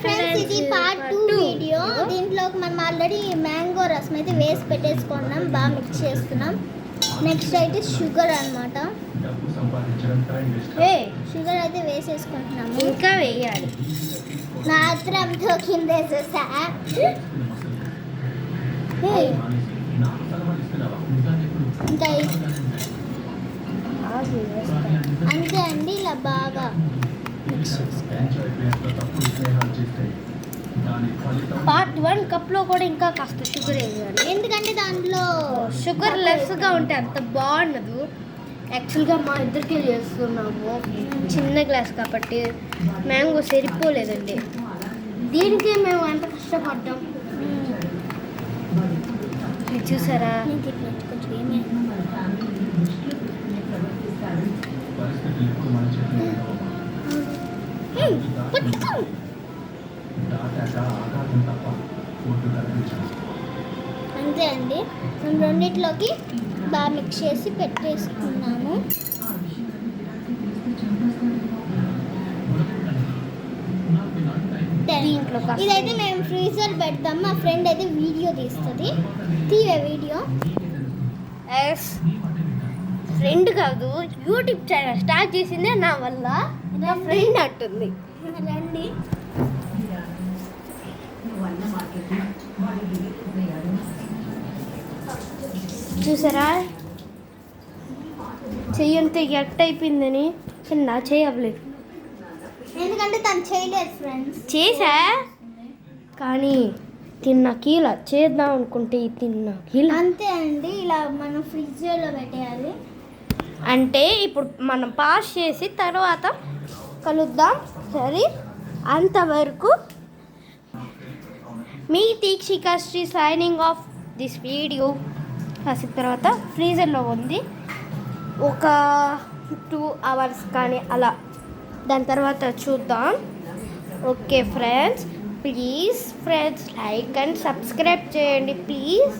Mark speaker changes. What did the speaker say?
Speaker 1: Friends, ఇది part 2 video. దీంట్లోకి మనం ఆల్రెడీ మ్యాంగో రసం అయితే వేసి పెట్టేసుకున్నాం, బాగా మిక్స్ చేస్తున్నాం. నెక్స్ట్ అయితే షుగర్ అన్నమాట. షుగర్ అయితే వేసేసుకుంటున్నాము.
Speaker 2: ఇంకా వేయాలి.
Speaker 1: నా ఆత్రంతో కింద వేసేసా. ఇంకా అంతే అండి, ఇలా బాగా
Speaker 2: పార్ట్ 1 కప్లో కూడా ఇంకా కాస్త షుగర్ వేయాలి,
Speaker 1: ఎందుకంటే దాంట్లో
Speaker 2: షుగర్ లెస్గా ఉంటే అంత బాగుండదు. యాక్చువల్గా మా ఇద్దరికి చేస్తున్నాము, చిన్న గ్లాస్ కాబట్టి మ్యాంగో సరిపోలేదండి. దీనికి మేము ఎంత కష్టపడ్డాం చూసారా.
Speaker 1: అంతే అండి, మేము రెండిట్లోకి బాగా మిక్స్ చేసి పెట్టేసుకున్నాము. ఇదైతే మేము ఫ్రీజర్ పెడతాం. మా ఫ్రెండ్ అయితే వీడియో తీస్తుంది. తీవే వీడియో.
Speaker 2: ఫ్రెండ్ కాదు, యూట్యూబ్ ఛానల్ స్టార్ట్ చేసిందే నా వల్ల. నా ఫ్రెండ్ అంటుంది.
Speaker 1: రండి.
Speaker 2: చూసారా చెయ్యి అంతే ఎట్ అయిపోయిందని. నా చెయ్యి అవ్వలేదు,
Speaker 1: ఎందుకంటే తను చేయలేదు ఫ్రెండ్స్.
Speaker 2: చేసా కానీ తిన్న కీలా చేద్దాం అనుకుంటే తిన్న కీలా.
Speaker 1: అంతే అండి, ఇలా మనం ఫ్రిడ్జ్లో పెట్టేయాలి.
Speaker 2: అంటే ఇప్పుడు మనం పాస్ చేసి తర్వాత కలుద్దాం. సరే, అంతవరకు మీ Deekshika Sri signing off this video. కాసిన తర్వాత ఫ్రీజర్లో ఉంది ఒక 2 అవర్స్ కానీ అలా, దాని తర్వాత చూద్దాం. Okay friends, please friends like and subscribe చేయండి ప్లీజ్.